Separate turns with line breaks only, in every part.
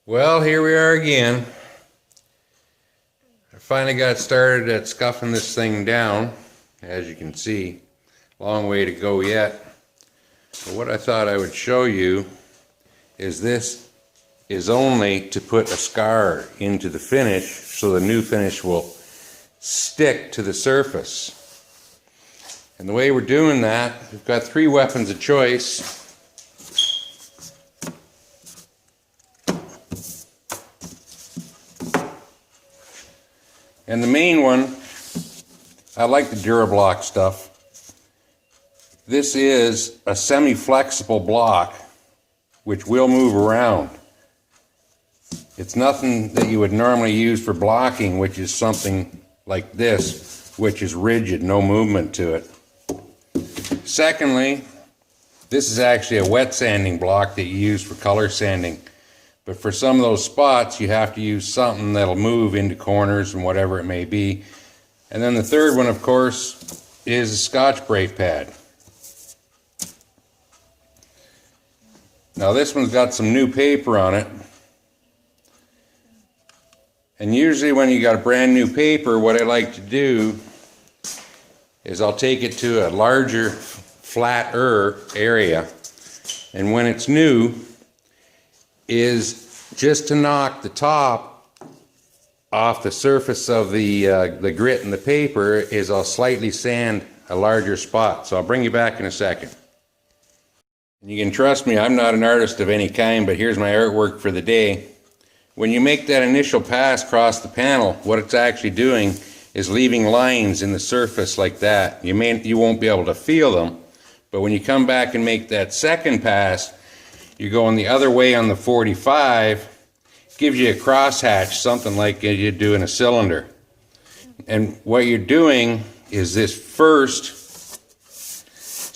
Well, here we are again. I finally got started at scuffing this thing down, as you can see. Long way to go yet. But what I thought I would show you is this is only to put a scar into the finish so the new finish will stick to the surface. And the way we're doing that, we've got three weapons of choice. And the main one, I like the Durablock stuff. This is a semi-flexible block which will move around. It's nothing that you would normally use for blocking, which is something like this, which is rigid, no movement to it. Secondly, this is actually a wet sanding block that you use for color sanding. But for some of those spots, you have to use something that'll move into corners and whatever it may be. And then the third one, of course, is a Scotch brake pad. Now this one's got some new paper on it. And usually when you got a brand new paper, what I like to do is I'll take it to a larger, flatter area. And when it's new, is just to knock the top off the surface of the grit in the paper is I'll slightly sand a larger spot. So I'll bring you back in a second. You can trust me, I'm not an artist of any kind, but here's my artwork for the day. When you make that initial pass across the panel, what it's actually doing is leaving lines in the surface like that. You won't be able to feel them, but when you come back and make that second pass, you're going the other way on the 45, gives you a crosshatch, something like you do in a cylinder. And what you're doing is this first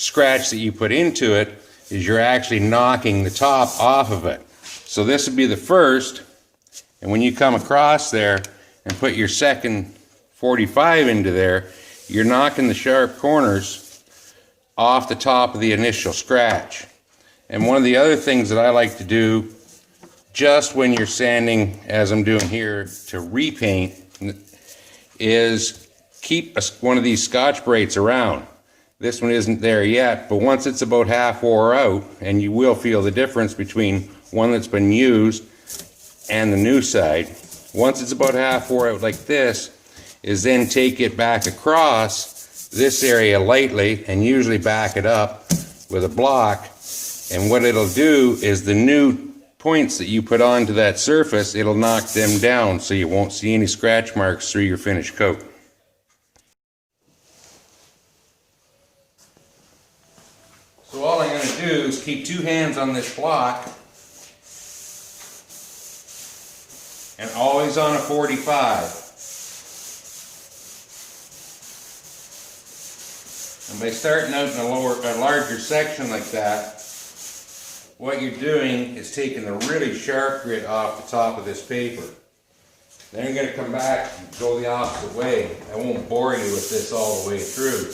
scratch that you put into it is you're actually knocking the top off of it. So this would be the first, and when you come across there and put your second 45 into there, you're knocking the sharp corners off the top of the initial scratch. And one of the other things that I like to do just when you're sanding, as I'm doing here, to repaint, is keep one of these Scotch Brites around. This one isn't there yet, but once it's about half wore out, and you will feel the difference between one that's been used and the new side. Once it's about half wore out like this, is then take it back across this area lightly and usually back it up with a block. And what it'll do is the new points that you put onto that surface, it'll knock them down so you won't see any scratch marks through your finished coat. So all I'm going to do is keep two hands on this block and always on a 45. And by starting out in a larger section like that, what you're doing is taking the really sharp grit off the top of this paper. Then you're going to come back and go the opposite way. I won't bore you with this all the way through.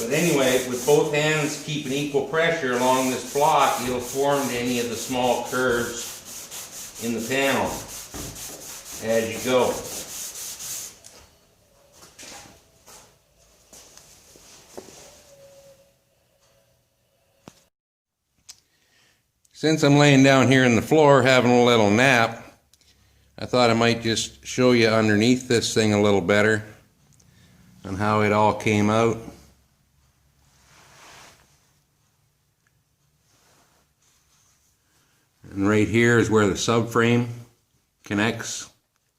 But anyway, with both hands keeping equal pressure along this block, it'll form any of the small curves in the panel as you go. Since I'm laying down here on the floor having a little nap, I thought I might just show you underneath this thing a little better on how it all came out. And right here is where the subframe connects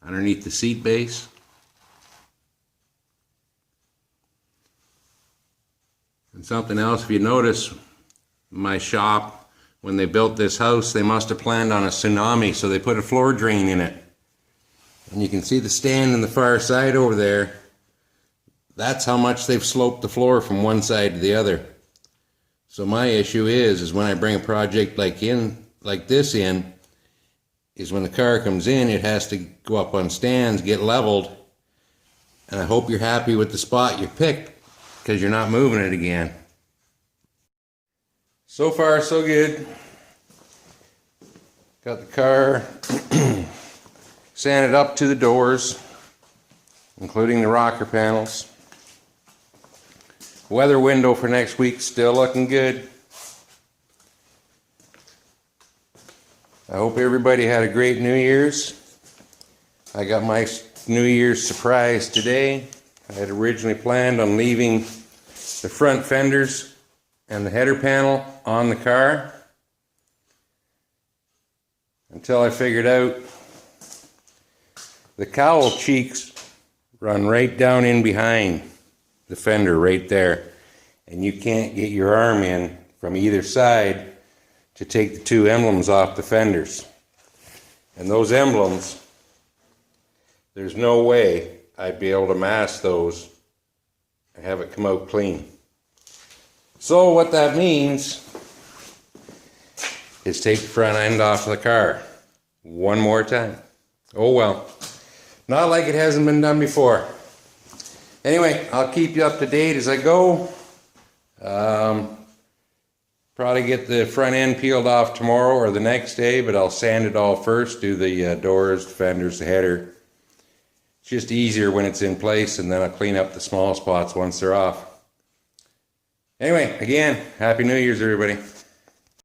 underneath the seat base. And something else, if you notice, my shop, when they built this house, they must have planned on a tsunami, so they put a floor drain in it. And you can see the stand on the far side over there. That's how much they've sloped the floor from one side to the other. So my issue is when I bring a project like this in, is when the car comes in, it has to go up on stands, get leveled, and I hope you're happy with the spot you picked, because you're not moving it again. So far, so good. Got the car sanded up to the doors, including the rocker panels. Weather window for next week still looking good. I hope everybody had a great New Year's. I got my New Year's surprise today. I had originally planned on leaving the front fenders and the header panel on the car until I figured out the cowl cheeks run right down in behind the fender right there, and you can't get your arm in from either side to take the two emblems off the fenders. And those emblems, there's no way I'd be able to mask those and have it come out clean. So what that means is take the front end off of the car one more time. Oh well, not like it hasn't been done before. Anyway, I'll keep you up to date as I go. Probably get the front end peeled off tomorrow or the next day, but I'll sand it all first, do the doors, the fenders, the header. It's just easier when it's in place, and then I'll clean up the small spots once they're off. Anyway, again, Happy New Year's, everybody.